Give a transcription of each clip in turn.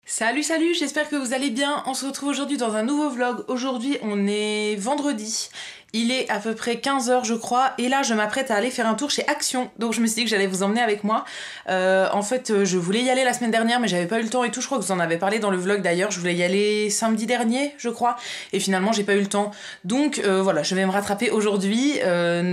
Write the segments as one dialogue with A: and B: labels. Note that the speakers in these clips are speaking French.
A: Salut, j'espère que vous allez bien. On se retrouve aujourd'hui dans un nouveau vlog. Aujourd'hui, on est vendredi. Il est à peu près 15h je crois, et là je m'apprête à aller faire un tour chez Action, donc je me suis dit que j'allais vous emmener avec moi. En fait je voulais y aller la semaine dernière mais j'avais pas eu le temps et tout, je crois que vous en avez parlé dans le vlog d'ailleurs, je voulais y aller samedi dernier je crois, et finalement j'ai pas eu le temps. Donc voilà, je vais me rattraper aujourd'hui.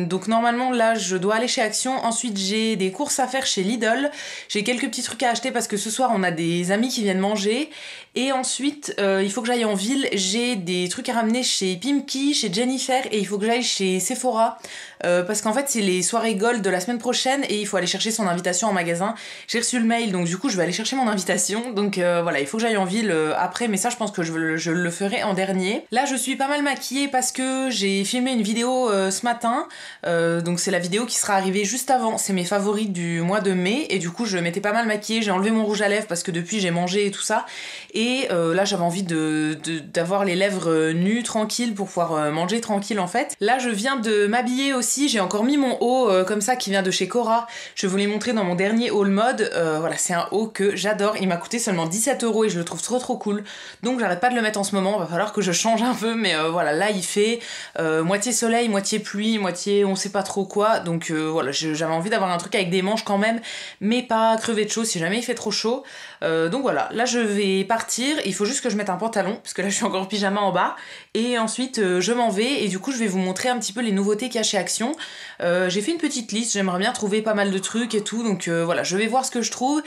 A: Donc normalement là je dois aller chez Action, ensuite j'ai des courses à faire chez Lidl, j'ai quelques petits trucs à acheter parce que ce soir on a des amis qui viennent manger, et ensuite il faut que j'aille en ville, j'ai des trucs à ramener chez Pimki, chez Jennifer, et il faut que j'aille chez Sephora parce qu'en fait c'est les soirées gold de la semaine prochaine et il faut aller chercher son invitation en magasin. J'ai reçu le mail donc du coup je vais aller chercher mon invitation, donc voilà, il faut que j'aille en ville après, mais ça je pense que je le ferai en dernier. Là je suis pas mal maquillée parce que j'ai filmé une vidéo ce matin, donc c'est la vidéo qui sera arrivée juste avant, c'est mes favoris du mois de mai, et du coup je m'étais pas mal maquillée, j'ai enlevé mon rouge à lèvres parce que depuis j'ai mangé et tout ça, et là j'avais envie d'avoir les lèvres nues tranquilles pour pouvoir manger tranquille en fait. Là je viens de m'habiller aussi, j'ai encore mis mon haut comme ça qui vient de chez Cora, je vous l'ai montré dans mon dernier haul mode, voilà, c'est un haut que j'adore, il m'a coûté seulement 17€ et je le trouve trop cool, donc j'arrête pas de le mettre en ce moment, va falloir que je change un peu, mais voilà, là il fait moitié soleil, moitié pluie, moitié on sait pas trop quoi, donc voilà, j'avais envie d'avoir un truc avec des manches quand même, mais pas crever de chaud si jamais il fait trop chaud. Donc voilà, là je vais partir, il faut juste que je mette un pantalon, parce que là je suis encore en pyjama en bas, et ensuite je m'en vais, et du coup je vais vous montrer un petit peu les nouveautés qu'il y a chez Action. J'ai fait une petite liste, j'aimerais bien trouver pas mal de trucs et tout, donc voilà, je vais voir ce que je trouve,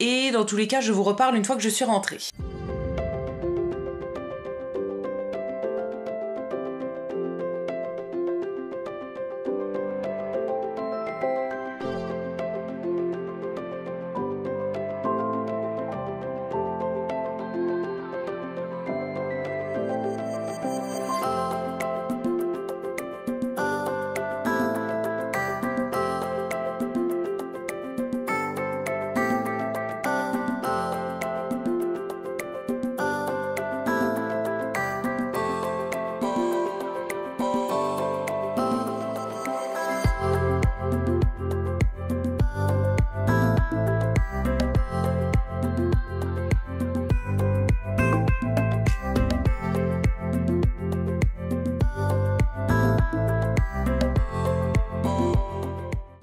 A: et dans tous les cas je vous reparle une fois que je suis rentrée.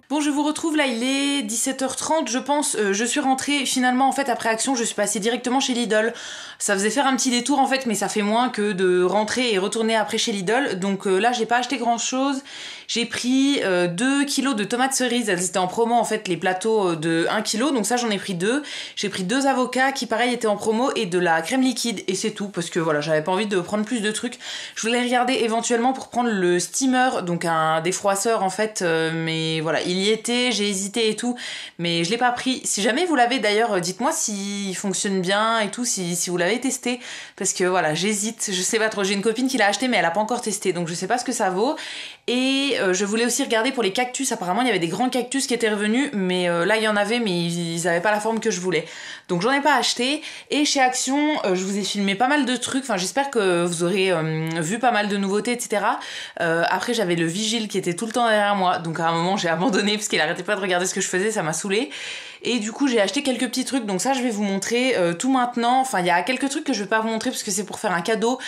A: Bon, je vous retrouve, là il est 17h30 je pense, je suis rentrée finalement en fait après Action, je suis passée directement chez Lidl. Ça faisait faire un petit détour en fait, mais ça fait moins que de rentrer et retourner après chez Lidl, donc là j'ai pas acheté grand chose. J'ai pris 2 kilos de tomates cerises, elles étaient en promo en fait, les plateaux de 1 kg, donc ça j'en ai pris 2. J'ai pris 2 avocats qui pareil étaient en promo, et de la crème liquide, et c'est tout, parce que voilà, j'avais pas envie de prendre plus de trucs. Je voulais regarder éventuellement pour prendre le steamer, donc un défroisseur en fait, mais voilà, il y était, j'ai hésité et tout, mais je l'ai pas pris. Si jamais vous l'avez d'ailleurs, dites-moi s'il fonctionne bien et tout, si vous l'avez testé, parce que voilà, j'hésite, je sais pas trop, j'ai une copine qui l'a acheté mais elle a pas encore testé, donc je sais pas ce que ça vaut. Et je voulais aussi regarder pour les cactus, apparemment il y avait des grands cactus qui étaient revenus, mais là il y en avait mais ils avaient pas la forme que je voulais, donc j'en ai pas acheté. Et chez Action je vous ai filmé pas mal de trucs, enfin j'espère que vous aurez vu pas mal de nouveautés etc. Après j'avais le vigile qui était tout le temps derrière moi, donc à un moment j'ai abandonné parce qu'il arrêtait pas de regarder ce que je faisais, ça m'a saoulée. Et du coup j'ai acheté quelques petits trucs, donc ça je vais vous montrer tout maintenant. Enfin il y a quelques trucs que je vais pas vous montrer parce que c'est pour faire un cadeau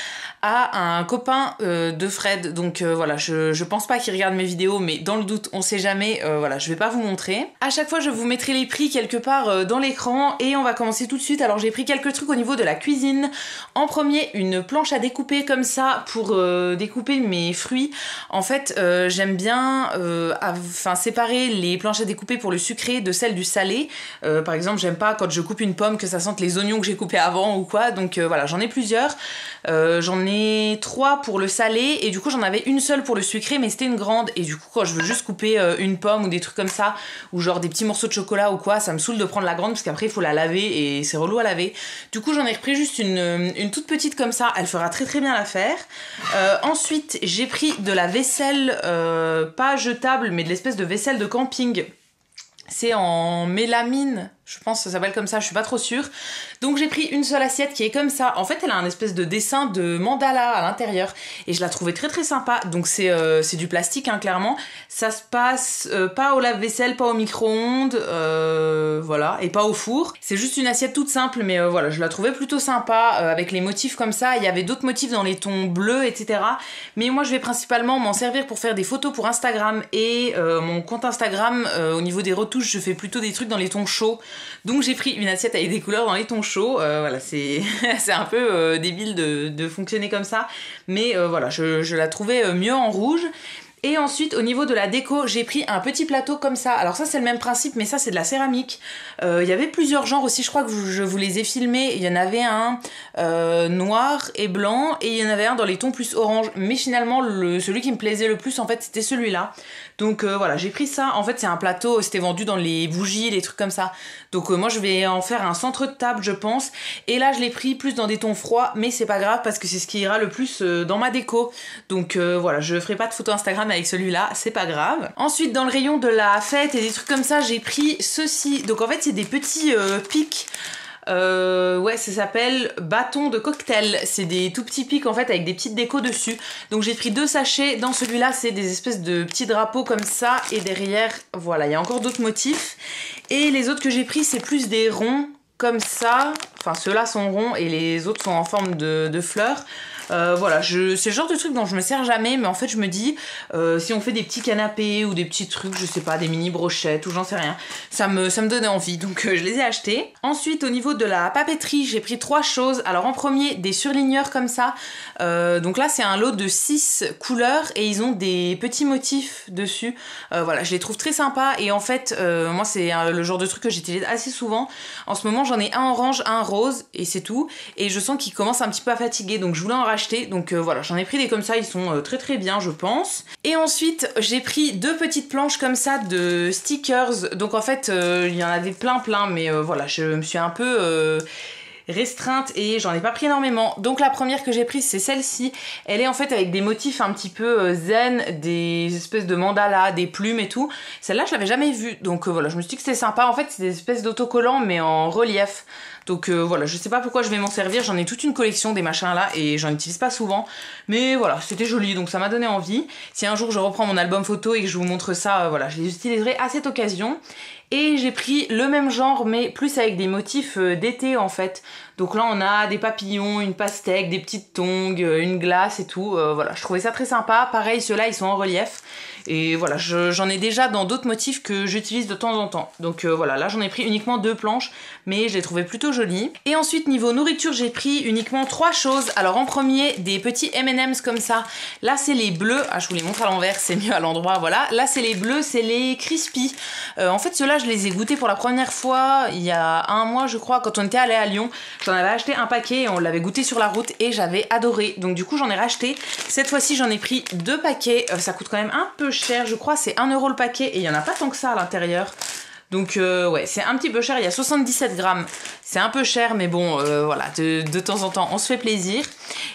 A: à un copain de Fred, donc voilà, je pense pas qu'il regarde mes vidéos, mais dans le doute on sait jamais, voilà, je vais pas vous montrer. À chaque fois je vous mettrai les prix quelque part dans l'écran, et on va commencer tout de suite. Alors j'ai pris quelques trucs au niveau de la cuisine. En premier, une planche à découper comme ça pour découper mes fruits. En fait j'aime bien séparer les planches à découper pour le sucré de celles du salé. Par exemple j'aime pas quand je coupe une pomme que ça sente les oignons que j'ai coupés avant ou quoi, donc voilà, j'en ai plusieurs. J'en ai 3 pour le salé, et du coup j'en avais une seule pour le sucré, mais c'était une grande, et du coup quand je veux juste couper une pomme ou des trucs comme ça, ou genre des petits morceaux de chocolat ou quoi, ça me saoule de prendre la grande parce qu'après il faut la laver et c'est relou à laver. Du coup j'en ai repris juste une toute petite comme ça, elle fera très bien l'affaire. Ensuite j'ai pris de la vaisselle pas jetable mais de l'espèce de vaisselle de camping. C'est en mélamine, Je pense que ça s'appelle comme ça, je suis pas trop sûre. Donc j'ai pris une seule assiette qui est comme ça. En fait, elle a un espèce de dessin de mandala à l'intérieur. Et je la trouvais très très sympa. Donc c'est du plastique, hein, clairement. Ça se passe pas au lave-vaisselle, pas au micro-ondes, voilà, et pas au four. C'est juste une assiette toute simple, mais voilà, je la trouvais plutôt sympa, avec les motifs comme ça. Il y avait d'autres motifs dans les tons bleus, etc. Mais moi, je vais principalement m'en servir pour faire des photos pour Instagram. Et mon compte Instagram, au niveau des retouches, je fais plutôt des trucs dans les tons chauds. Donc j'ai pris une assiette avec des couleurs dans les tons chauds, voilà, c'est un peu débile de fonctionner comme ça, mais voilà, je la trouvais mieux en rouge. Et ensuite, au niveau de la déco, j'ai pris un petit plateau comme ça. Alors ça, c'est le même principe, mais ça, c'est de la céramique. Il y avait plusieurs genres aussi, je crois que je vous les ai filmés. Il y en avait un noir et blanc, et il y en avait un dans les tons plus orange. Mais finalement, celui qui me plaisait le plus, en fait, c'était celui-là. Donc voilà, j'ai pris ça. En fait, c'est un plateau, c'était vendu dans les bougies, les trucs comme ça. Donc moi, je vais en faire un centre de table, je pense. Et là, je l'ai pris plus dans des tons froids, mais c'est pas grave, parce que c'est ce qui ira le plus dans ma déco. Donc voilà, je ferai pas de photo Instagram avec celui-là, c'est pas grave. Ensuite, dans le rayon de la fête et des trucs comme ça, j'ai pris ceci. Donc en fait, c'est des petits pics. Ouais, ça s'appelle bâton de cocktail. C'est des tout petits pics en fait avec des petites décos dessus. Donc j'ai pris 2 sachets. Dans celui-là, c'est des espèces de petits drapeaux comme ça. Et derrière, voilà, il y a encore d'autres motifs. Et les autres que j'ai pris, c'est plus des ronds comme ça. Enfin, ceux-là sont ronds et les autres sont en forme de fleurs. Voilà, c'est le genre de truc dont je me sers jamais, mais en fait je me dis, si on fait des petits canapés ou des petits trucs, je sais pas, des mini brochettes ou j'en sais rien, ça me donnait envie, donc je les ai achetés. Ensuite, au niveau de la papeterie, j'ai pris 3 choses. Alors en premier, des surligneurs comme ça. Donc là, c'est un lot de 6 couleurs et ils ont des petits motifs dessus. Voilà, je les trouve très sympas et en fait, moi c'est le genre de truc que j'utilise assez souvent. En ce moment, j'en ai un orange, un rose et c'est tout. Et je sens qu'ils commencent un petit peu à fatiguer, donc je voulais en racheter. Donc voilà, j'en ai pris des comme ça, ils sont très très bien, je pense. Et ensuite, j'ai pris 2 petites planches comme ça de stickers. Donc en fait, il y en avait plein, mais voilà, je me suis un peu restreinte et j'en ai pas pris énormément. Donc la première que j'ai prise, c'est celle-ci. Elle est en fait avec des motifs un petit peu zen, des espèces de mandalas, des plumes et tout. Celle-là, je l'avais jamais vue, donc voilà, je me suis dit que c'était sympa. En fait, c'est des espèces d'autocollants mais en relief. Donc voilà, je sais pas pourquoi je vais m'en servir, j'en ai toute une collection des machins là et j'en utilise pas souvent. Mais voilà, c'était joli, donc ça m'a donné envie. Si un jour je reprends mon album photo et que je vous montre ça, voilà, je les utiliserai à cette occasion. Et j'ai pris le même genre mais plus avec des motifs d'été en fait. Donc là on a des papillons, une pastèque, des petites tongs, une glace et tout. Voilà, je trouvais ça très sympa. Pareil, ceux-là ils sont en relief. Et voilà, j'en ai déjà dans d'autres motifs que j'utilise de temps en temps. Donc voilà, là j'en ai pris uniquement 2 planches, mais je les trouvais plutôt jolies. Et ensuite niveau nourriture, j'ai pris uniquement 3 choses. Alors en premier, des petits M&M's comme ça. Là c'est les bleus, ah je vous les montre à l'envers, c'est mieux à l'endroit, voilà. Là c'est les bleus, c'est les crispy. En fait ceux-là je les ai goûtés pour la première fois il y a 1 mois je crois, quand on était allé à Lyon. J'en avais acheté un paquet et on l'avait goûté sur la route et j'avais adoré. Donc du coup j'en ai racheté. Cette fois-ci j'en ai pris 2 paquets, ça coûte quand même un peu cher, je crois c'est 1 € le paquet et il y en a pas tant que ça à l'intérieur. Donc ouais, c'est un petit peu cher, il y a 77 grammes. C'est un peu cher, mais bon, voilà, de temps en temps, on se fait plaisir.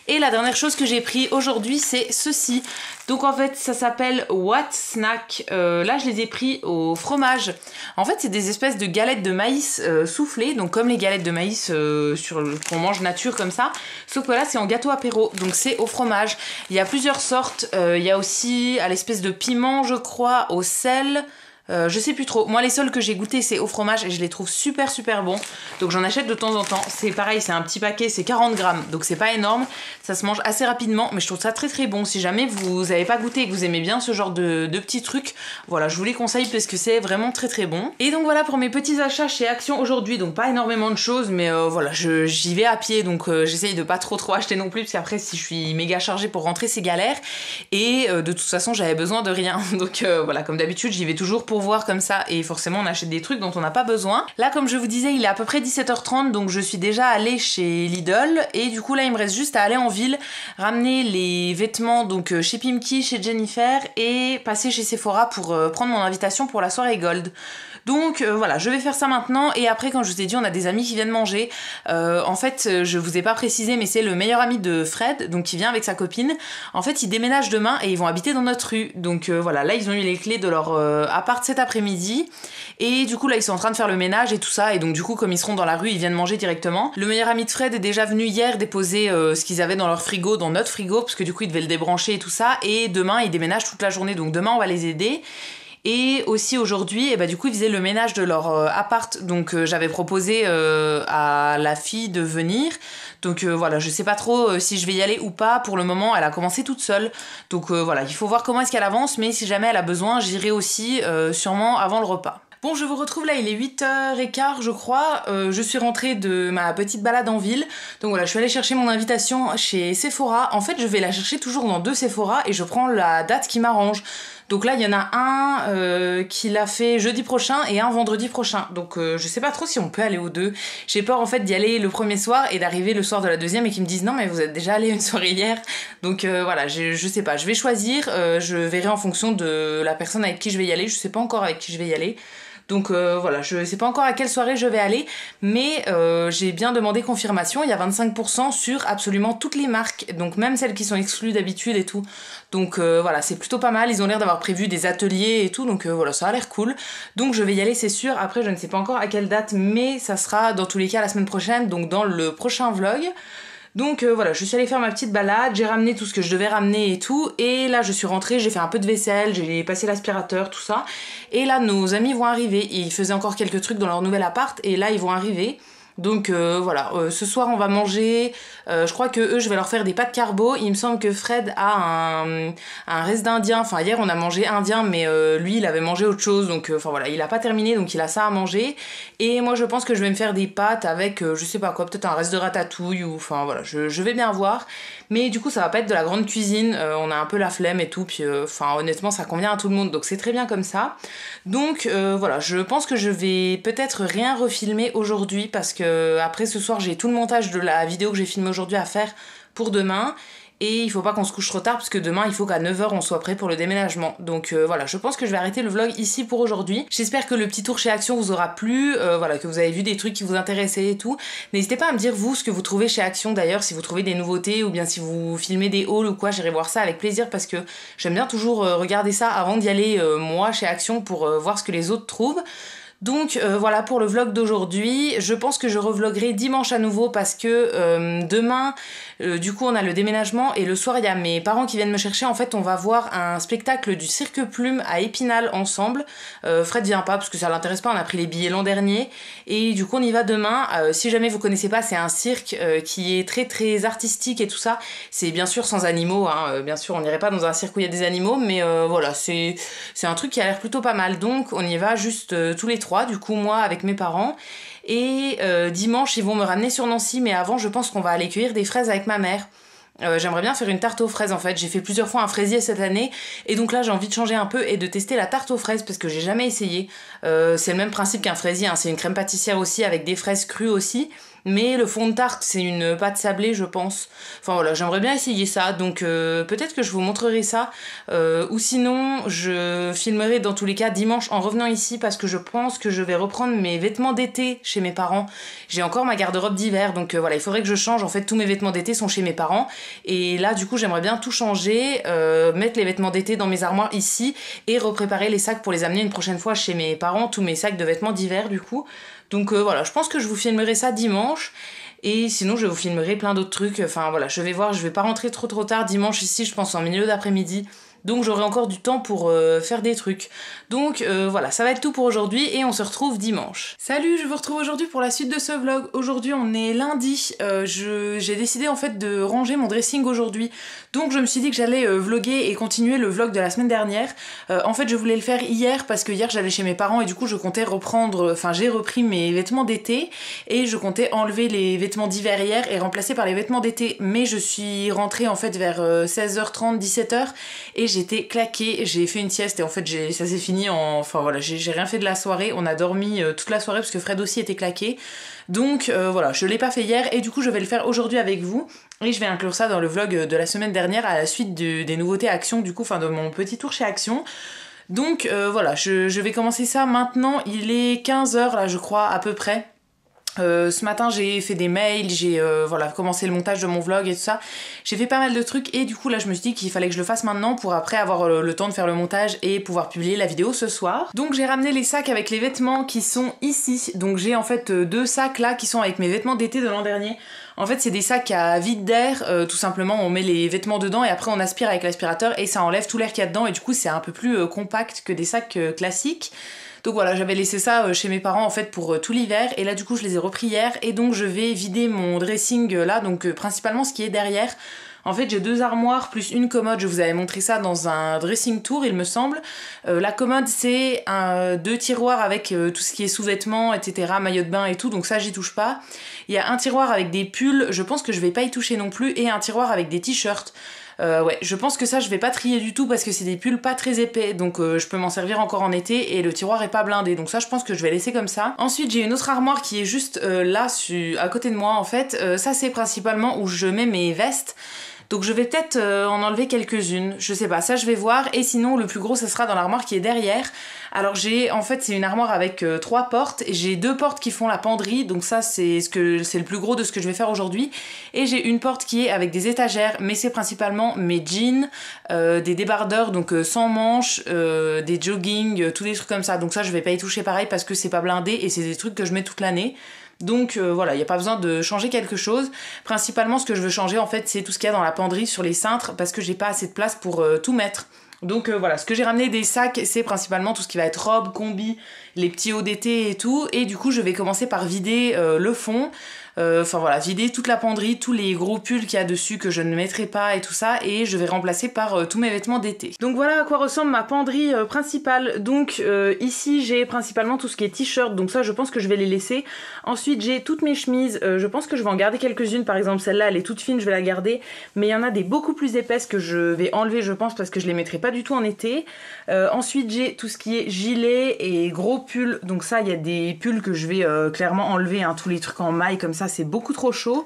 A: Et la dernière chose que j'ai pris aujourd'hui, c'est ceci. Donc en fait, ça s'appelle What Snack. Là, je les ai pris au fromage. En fait, c'est des espèces de galettes de maïs soufflées, donc comme les galettes de maïs qu'on mange nature comme ça. Sauf que là, c'est en gâteau apéro, donc c'est au fromage. Il y a plusieurs sortes. Il y a aussi à l'espèce de piment, je crois, au sel. Je sais plus trop. Moi les seuls que j'ai goûté c'est au fromage et je les trouve super bons. Donc j'en achète de temps en temps. C'est pareil, c'est un petit paquet, c'est 40 grammes. Donc c'est pas énorme. Ça se mange assez rapidement. Mais je trouve ça très bon. Si jamais vous avez pas goûté et que vous aimez bien ce genre de petits trucs, voilà, je vous les conseille parce que c'est vraiment très bon. Et donc voilà pour mes petits achats chez Action aujourd'hui. Donc pas énormément de choses. Mais voilà, j'y vais à pied. Donc j'essaye de pas trop acheter non plus. Parce qu'après si je suis méga chargée pour rentrer c'est galère. Et de toute façon j'avais besoin de rien. Donc voilà, comme d'habitude j'y vais toujours pour voir comme ça et forcément on achète des trucs dont on n'a pas besoin. Là comme je vous disais il est à peu près 17h30 donc je suis déjà allée chez Lidl et du coup là il me reste juste à aller en ville, ramener les vêtements donc chez Pimki, chez Jennifer et passer chez Sephora pour prendre mon invitation pour la soirée Gold. Donc voilà, je vais faire ça maintenant et après quand je vous ai dit on a des amis qui viennent manger. En fait je vous ai pas précisé mais c'est le meilleur ami de Fred, donc qui vient avec sa copine. En fait ils déménagent demain et ils vont habiter dans notre rue. Donc voilà, là ils ont eu les clés de leur appart cet après-midi et du coup là ils sont en train de faire le ménage et tout ça et donc du coup comme ils seront dans la rue ils viennent manger directement. Le meilleur ami de Fred est déjà venu hier déposer ce qu'ils avaient dans leur frigo, dans notre frigo, parce que du coup ils devaient le débrancher et tout ça et demain ils déménagent toute la journée donc demain on va les aider. Et aussi aujourd'hui, et bah du coup ils faisaient le ménage de leur appart, donc j'avais proposé à la fille de venir, donc voilà, je sais pas trop si je vais y aller ou pas, pour le moment elle a commencé toute seule, donc voilà, il faut voir comment est-ce qu'elle avance, mais si jamais elle a besoin, j'irai aussi sûrement avant le repas. Bon, je vous retrouve là, il est 8h15 je crois, je suis rentrée de ma petite balade en ville, donc voilà, je suis allée chercher mon invitation chez Sephora. En fait je vais la chercher toujours dans 2 Sephora et je prends la date qui m'arrange. Donc là il y en a un qui l'a fait jeudi prochain et un vendredi prochain, donc je sais pas trop si on peut aller aux 2. J'ai peur en fait d'y aller le premier soir et d'arriver le soir de la deuxième et qu'ils me disent non mais vous êtes déjà allé une soirée hier, donc voilà, je sais pas, je vais choisir, je verrai en fonction de la personne avec qui je vais y aller, je sais pas encore avec qui je vais y aller. Donc voilà, je sais pas encore à quelle soirée je vais aller, mais j'ai bien demandé confirmation, il y a 25% sur absolument toutes les marques, donc même celles qui sont exclues d'habitude et tout. Donc voilà, c'est plutôt pas mal, ils ont l'air d'avoir prévu des ateliers et tout, donc voilà, ça a l'air cool. Donc je vais y aller, c'est sûr. Après je ne sais pas encore à quelle date, mais ça sera dans tous les cas la semaine prochaine, donc dans le prochain vlog. Donc voilà, je suis allée faire ma petite balade, j'ai ramené tout ce que je devais ramener et tout, et là je suis rentrée, j'ai fait un peu de vaisselle, j'ai passé l'aspirateur, tout ça, et là nos amis vont arriver, ils faisaient encore quelques trucs dans leur nouvel appart, et là ils vont arriver. Donc voilà, ce soir on va manger, je crois que eux je vais leur faire des pâtes carbo, il me semble que Fred a un reste d'indien, enfin hier on a mangé indien mais lui il avait mangé autre chose, donc enfin voilà, il a pas terminé donc il a ça à manger, et moi je pense que je vais me faire des pâtes avec je sais pas quoi, peut-être un reste de ratatouille ou enfin voilà, je vais bien voir, mais du coup ça va pas être de la grande cuisine, on a un peu la flemme et tout, puis enfin honnêtement ça convient à tout le monde donc c'est très bien comme ça. Donc voilà, je pense que je vais peut-être rien refilmer aujourd'hui parce que après ce soir j'ai tout le montage de la vidéo que j'ai filmée aujourd'hui à faire pour demain, et il faut pas qu'on se couche trop tard parce que demain il faut qu'à 9h on soit prêt pour le déménagement. Donc voilà, je pense que je vais arrêter le vlog ici pour aujourd'hui. J'espère que le petit tour chez Action vous aura plu, voilà, que vous avez vu des trucs qui vous intéressaient et tout. N'hésitez pas à me dire vous ce que vous trouvez chez Action d'ailleurs, si vous trouvez des nouveautés ou bien si vous filmez des hauls ou quoi, j'irai voir ça avec plaisir parce que j'aime bien toujours regarder ça avant d'y aller moi chez Action pour voir ce que les autres trouvent. Donc voilà pour le vlog d'aujourd'hui, je pense que je revloggerai dimanche à nouveau parce que demain du coup on a le déménagement et le soir il y a mes parents qui viennent me chercher. En fait on va voir un spectacle du Cirque Plume à Épinal ensemble. Fred vient pas parce que ça l'intéresse pas, on a pris les billets l'an dernier et du coup on y va demain. Si jamais vous connaissez pas, c'est un cirque qui est très très artistique et tout ça. C'est bien sûr sans animaux, hein. Bien sûr on n'irait pas dans un cirque où il y a des animaux, mais voilà, c'est un truc qui a l'air plutôt pas mal, donc on y va juste tous les 3, du coup moi avec mes parents, et dimanche ils vont me ramener sur Nancy, mais avant je pense qu'on va aller cueillir des fraises avec ma mère. J'aimerais bien faire une tarte aux fraises en fait, j'ai fait plusieurs fois un fraisier cette année et donc là j'ai envie de changer un peu et de tester la tarte aux fraises parce que j'ai jamais essayé. C'est le même principe qu'un fraisier, hein. C'est une crème pâtissière aussi avec des fraises crues aussi, mais le fond de tarte c'est une pâte sablée je pense. Enfin voilà, j'aimerais bien essayer ça, donc peut-être que je vous montrerai ça, ou sinon je filmerai dans tous les cas dimanche en revenant ici parce que je pense que je vais reprendre mes vêtements d'été chez mes parents. J'ai encore ma garde-robe d'hiver, donc voilà, il faudrait que je change, en fait tous mes vêtements d'été sont chez mes parents et là du coup j'aimerais bien tout changer, mettre les vêtements d'été dans mes armoires ici et repréparer les sacs pour les amener une prochaine fois chez mes parents, tous mes sacs de vêtements d'hiver du coup. Donc voilà, je pense que je vous filmerai ça dimanche. Et sinon je vous filmerai plein d'autres trucs, enfin voilà, je vais voir, je vais pas rentrer trop tard dimanche ici, je pense en milieu d'après-midi. Donc j'aurai encore du temps pour faire des trucs. Donc voilà, ça va être tout pour aujourd'hui et on se retrouve dimanche. Salut, je vous retrouve aujourd'hui pour la suite de ce vlog. Aujourd'hui on est lundi, j'ai décidé en fait de ranger mon dressing aujourd'hui. Donc je me suis dit que j'allais vlogger et continuer le vlog de la semaine dernière. En fait je voulais le faire hier parce que hier j'allais chez mes parents et du coup je comptais reprendre, enfin j'ai repris mes vêtements d'été et je comptais enlever les vêtements d'hiver hier et remplacer par les vêtements d'été. Mais je suis rentrée en fait vers 16h30, 17h et j'étais claquée, j'ai fait une sieste et en fait ça s'est fini en... Enfin voilà, j'ai rien fait de la soirée, on a dormi toute la soirée parce que Fred aussi était claqué. Donc voilà, je l'ai pas fait hier et du coup je vais le faire aujourd'hui avec vous. Et je vais inclure ça dans le vlog de la semaine dernière à la suite des nouveautés Action, du coup, enfin de mon petit tour chez Action. Donc voilà, je vais commencer ça maintenant. Il est 15 h là je crois à peu près. Ce matin j'ai fait des mails, j'ai voilà, commencé le montage de mon vlog et tout ça. J'ai fait pas mal de trucs et du coup là je me suis dit qu'il fallait que je le fasse maintenant pour après avoir le temps de faire le montage et pouvoir publier la vidéo ce soir. Donc j'ai ramené les sacs avec les vêtements qui sont ici. Donc j'ai en fait 2 sacs là qui sont avec mes vêtements d'été de l'an dernier. En fait c'est des sacs à vide d'air, tout simplement on met les vêtements dedans et après on aspire avec l'aspirateur et ça enlève tout l'air qu'il y a dedans et du coup c'est un peu plus compact que des sacs classiques. Donc voilà, j'avais laissé ça chez mes parents en fait pour tout l'hiver et là du coup je les ai repris hier et donc je vais vider mon dressing là, donc principalement ce qui est derrière. En fait j'ai 2 armoires plus une commode, je vous avais montré ça dans un dressing tour il me semble. La commode c'est 2 tiroirs avec tout ce qui est sous-vêtements, etc., maillot de bain et tout, donc ça j'y touche pas. Il y a un tiroir avec des pulls, je pense que je vais pas y toucher non plus, et un tiroir avec des t-shirts. Ouais, je pense que ça je vais pas trier du tout parce que c'est des pulls pas très épais, donc je peux m'en servir encore en été et le tiroir est pas blindé, donc ça je pense que je vais laisser comme ça. Ensuite j'ai une autre armoire qui est juste là à côté de moi en fait, ça c'est principalement où je mets mes vestes. Donc je vais peut-être en enlever quelques-unes, je sais pas, ça je vais voir, et sinon le plus gros ça sera dans l'armoire qui est derrière. Alors j'ai, en fait c'est une armoire avec 3 portes, et j'ai 2 portes qui font la penderie, donc ça c'est le plus gros de ce que je vais faire aujourd'hui. Et j'ai une porte qui est avec des étagères, mais c'est principalement mes jeans, des débardeurs, donc sans manches, des jogging, tous des trucs comme ça. Donc ça je vais pas y toucher pareil parce que c'est pas blindé et c'est des trucs que je mets toute l'année. Donc voilà, il n'y a pas besoin de changer quelque chose. Principalement ce que je veux changer en fait c'est tout ce qu'il y a dans la penderie sur les cintres parce que j'ai pas assez de place pour tout mettre. Donc voilà, ce que j'ai ramené des sacs c'est principalement tout ce qui va être robe, combi, les petits hauts d'été et tout. Et du coup je vais commencer par vider le fond. Enfin voilà, vider toute la penderie, tous les gros pulls qu'il y a dessus que je ne mettrai pas et tout ça, et je vais remplacer par tous mes vêtements d'été. Donc voilà à quoi ressemble ma penderie principale. Donc ici j'ai principalement tout ce qui est t-shirt, donc ça je pense que je vais les laisser. Ensuite j'ai toutes mes chemises, je pense que je vais en garder quelques-unes, par exemple celle-là elle est toute fine, je vais la garder, mais il y en a des beaucoup plus épaisses que je vais enlever je pense parce que je les mettrai pas du tout en été. Ensuite j'ai tout ce qui est gilet et gros pulls, donc ça il y a des pulls que je vais clairement enlever, hein, tous les trucs en maille comme ça c'est beaucoup trop chaud.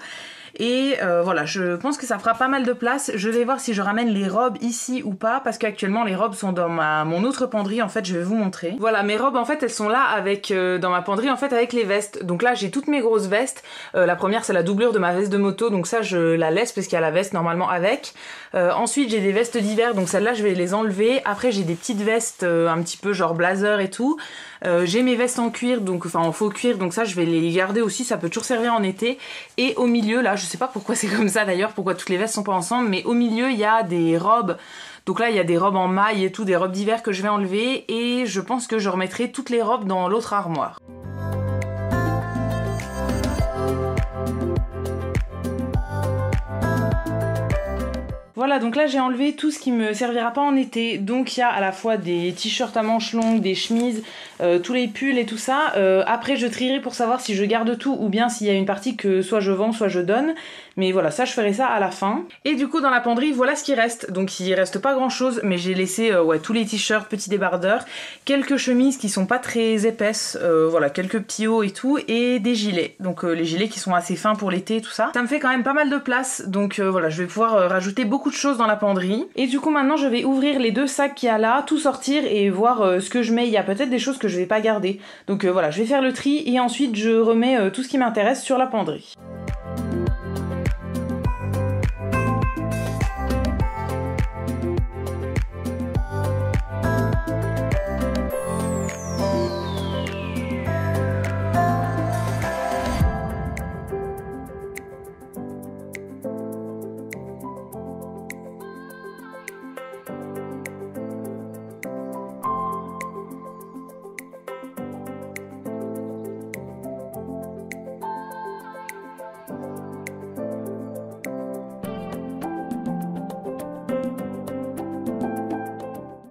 A: Et voilà, je pense que ça fera pas mal de place. Je vais voir si je ramène les robes ici ou pas, parce qu'actuellement les robes sont dans mon autre penderie, en fait je vais vous montrer. Voilà, mes robes en fait elles sont là avec dans ma penderie en fait avec les vestes. Donc là j'ai toutes mes grosses vestes. La première c'est la doublure de ma veste de moto, donc ça je la laisse parce qu'il y a la veste normalement avec. Ensuite j'ai des vestes d'hiver, donc celles-là je vais les enlever. Après j'ai des petites vestes un petit peu genre blazer et tout. J'ai mes vestes en cuir, donc enfin en faux cuir, donc ça je vais les garder aussi, ça peut toujours servir en été. Et au milieu là, je sais pas pourquoi c'est comme ça d'ailleurs, pourquoi toutes les vestes sont pas ensemble, mais au milieu il y a des robes. Donc là il y a des robes en maille et tout, des robes d'hiver que je vais enlever, et je pense que je remettrai toutes les robes dans l'autre armoire. Voilà, donc là j'ai enlevé tout ce qui me servira pas en été. Donc il y a à la fois des t-shirts à manches longues, des chemises, tous les pulls et tout ça. Après je trierai pour savoir si je garde tout ou bien s'il y a une partie que soit je vends soit je donne. Mais voilà, ça je ferai ça à la fin. Et du coup dans la penderie voilà ce qui reste. Donc il reste pas grand chose, mais j'ai laissé ouais, tous les t-shirts, petits débardeurs, quelques chemises qui sont pas très épaisses, voilà, quelques petits hauts et tout, et des gilets. Donc les gilets qui sont assez fins pour l'été et tout ça. Ça me fait quand même pas mal de place, donc voilà, je vais pouvoir rajouter beaucoup de choses dans la penderie. Et du coup maintenant je vais ouvrir les 2 sacs qu'il y a là, tout sortir et voir ce que je mets. Il y a peut-être des choses que je vais pas garder. Donc voilà, je vais faire le tri et ensuite je remets tout ce qui m'intéresse sur la penderie.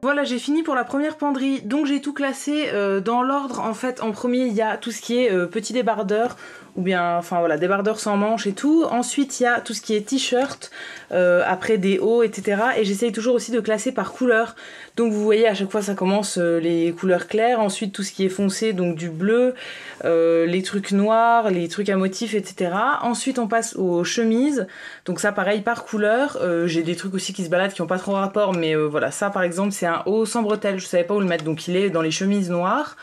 A: Voilà, j'ai fini pour la première penderie, donc j'ai tout classé dans l'ordre. En fait, en premier, il y a tout ce qui est petit débardeur ou bien enfin voilà, débardeur sans manches et tout. Ensuite il y a tout ce qui est t-shirt, après des hauts, etc. Et j'essaye toujours aussi de classer par couleur. Donc vous voyez à chaque fois ça commence les couleurs claires, ensuite tout ce qui est foncé, donc du bleu, les trucs noirs, les trucs à motifs, etc. Ensuite on passe aux chemises, donc ça pareil par couleur. J'ai des trucs aussi qui se baladent qui n'ont pas trop rapport, mais voilà, ça par exemple c'est un haut sans bretelles, je savais pas où le mettre, donc il est dans les chemises noires.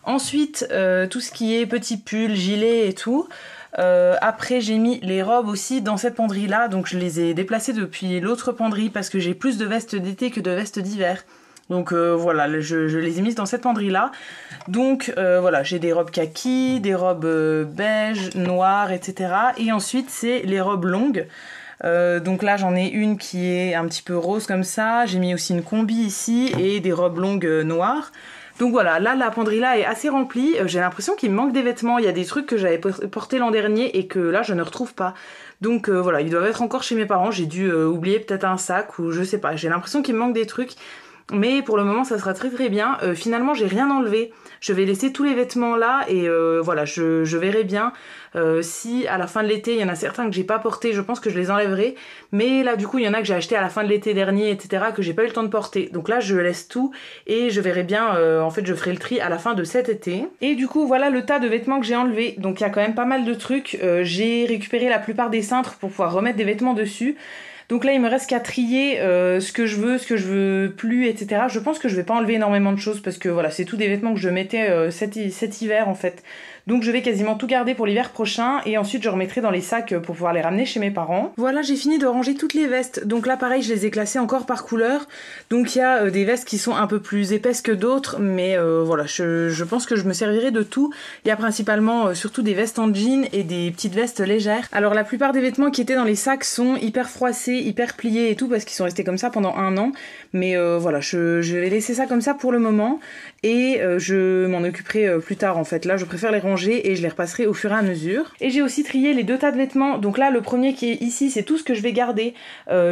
A: Ensuite tout ce qui est petits pulls, gilets et tout. Après j'ai mis les robes aussi dans cette penderie là, donc je les ai déplacées depuis l'autre penderie parce que j'ai plus de vestes d'été que de vestes d'hiver. Donc voilà, je les ai mises dans cette penderie là. Donc voilà, j'ai des robes kaki, des robes beige, noires, etc. Et ensuite c'est les robes longues. Donc là j'en ai une qui est un petit peu rose comme ça. J'ai mis aussi une combi ici et des robes longues noires. Donc voilà, là la penderie là est assez remplie. J'ai l'impression qu'il me manque des vêtements. Il y a des trucs que j'avais portés l'an dernier et que là je ne retrouve pas. Donc voilà, ils doivent être encore chez mes parents. J'ai dû oublier peut-être un sac ou je sais pas. J'ai l'impression qu'il me manque des trucs. Mais pour le moment ça sera très très bien. Finalement j'ai rien enlevé. Je vais laisser tous les vêtements là et voilà, je verrai bien si à la fin de l'été il y en a certains que j'ai pas portés, je pense que je les enlèverai. Mais là du coup il y en a que j'ai acheté à la fin de l'été dernier, etc. que j'ai pas eu le temps de porter. Donc là je laisse tout et je verrai bien, en fait je ferai le tri à la fin de cet été. Et du coup voilà le tas de vêtements que j'ai enlevés. Donc il y a quand même pas mal de trucs. J'ai récupéré la plupart des cintres pour pouvoir remettre des vêtements dessus. Donc là il me reste qu'à trier ce que je veux plus, etc. Je pense que je vais pas enlever énormément de choses parce que voilà, c'est tous des vêtements que je mettais cet hiver en fait. Donc je vais quasiment tout garder pour l'hiver prochain et ensuite je remettrai dans les sacs pour pouvoir les ramener chez mes parents. Voilà, j'ai fini de ranger toutes les vestes. Donc là pareil, je les ai classées encore par couleur. Donc il y a des vestes qui sont un peu plus épaisses que d'autres, mais voilà, je pense que je me servirai de tout. Il y a principalement surtout des vestes en jean et des petites vestes légères. Alors la plupart des vêtements qui étaient dans les sacs sont hyper froissés, hyper pliés et tout parce qu'ils sont restés comme ça pendant 1 an. Mais voilà, je vais laisser ça comme ça pour le moment et je m'en occuperai plus tard en fait. Là je préfère les ranger et je les repasserai au fur et à mesure. Et j'ai aussi trié les 2 tas de vêtements. Donc là le premier qui est ici c'est tout ce que je vais garder.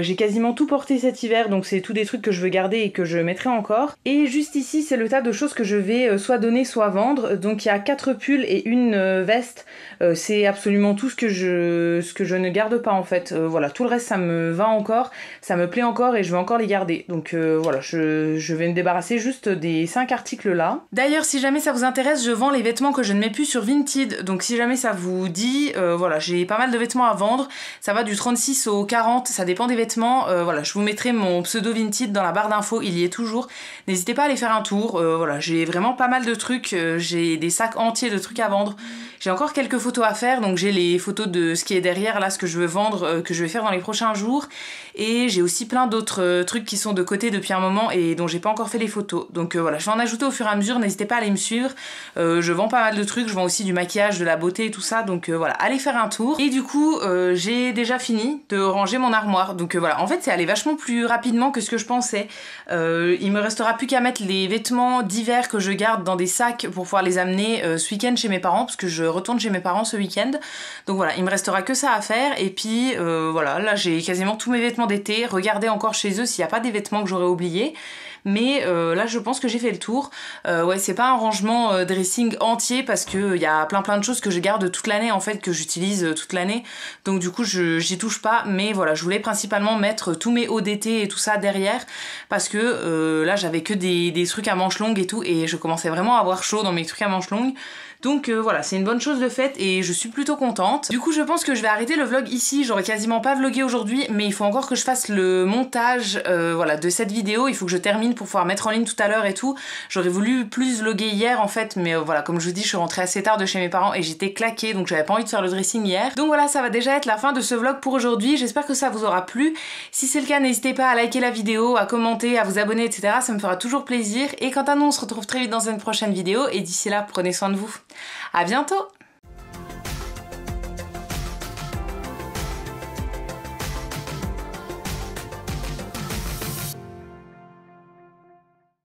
A: J'ai quasiment tout porté cet hiver, donc c'est tous des trucs que je veux garder et que je mettrai encore. Et juste ici c'est le tas de choses que je vais soit donner soit vendre. Donc il y a 4 pulls et une veste. C'est absolument tout ce que je ne garde pas en fait. Voilà, tout le reste ça me va encore, ça me plaît encore et je vais encore les garder. Donc voilà, je vais me débarrasser juste des 5 articles là. D'ailleurs si jamais ça vous intéresse, je vends les vêtements que je ne mets plus sur Vinted. Donc si jamais ça vous dit, voilà, j'ai pas mal de vêtements à vendre. Ça va du 36 au 40, ça dépend des vêtements. Voilà, je vous mettrai mon pseudo Vinted dans la barre d'infos, il y est toujours. N'hésitez pas à aller faire un tour. Voilà, j'ai vraiment pas mal de trucs. J'ai des sacs entiers de trucs à vendre. J'ai encore quelques photos à faire, donc j'ai les photos de ce qui est derrière là, ce que je veux vendre, que je vais faire dans les prochains jours. Et j'ai aussi plein d'autres trucs qui sont de côté depuis un moment et dont j'ai pas encore fait les photos. Donc voilà, je vais en ajouter au fur et à mesure, n'hésitez pas à aller me suivre. Je vends pas mal de trucs, je vends aussi du maquillage, de la beauté et tout ça, donc voilà, allez faire un tour. Et du coup, j'ai déjà fini de ranger mon armoire. Donc voilà, en fait c'est allé vachement plus rapidement que ce que je pensais. Il me restera plus qu'à mettre les vêtements d'hiver que je garde dans des sacs pour pouvoir les amener ce week-end chez mes parents, parce que je retourne chez mes parents ce week-end. Donc voilà, il me restera que ça à faire. Et puis voilà, là j'ai quasiment tous mes vêtements d'été. Regardez encore chez eux s'il n'y a pas des vêtements que j'aurais oubliés. Mais là je pense que j'ai fait le tour. Ouais, c'est pas un rangement dressing entier parce que il y a plein de choses que je garde toute l'année en fait, que j'utilise toute l'année. Donc du coup j'y touche pas. Mais voilà, je voulais principalement mettre tous mes hauts d'été et tout ça derrière parce que là j'avais que des trucs à manches longues et tout et je commençais vraiment à avoir chaud dans mes trucs à manches longues. Donc voilà, c'est une bonne chose de faite et je suis plutôt contente. Du coup je pense que je vais arrêter le vlog ici, j'aurais quasiment pas vlogué aujourd'hui, mais il faut encore que je fasse le montage voilà, de cette vidéo, il faut que je termine pour pouvoir mettre en ligne tout à l'heure et tout. J'aurais voulu plus vloguer hier en fait, mais voilà, comme je vous dis, je suis rentrée assez tard de chez mes parents et j'étais claquée, donc j'avais pas envie de faire le dressing hier. Donc voilà, ça va déjà être la fin de ce vlog pour aujourd'hui, j'espère que ça vous aura plu. Si c'est le cas, n'hésitez pas à liker la vidéo, à commenter, à vous abonner, etc. Ça me fera toujours plaisir. Et quant à nous, on se retrouve très vite dans une prochaine vidéo et d'ici là, prenez soin de vous. À bientôt!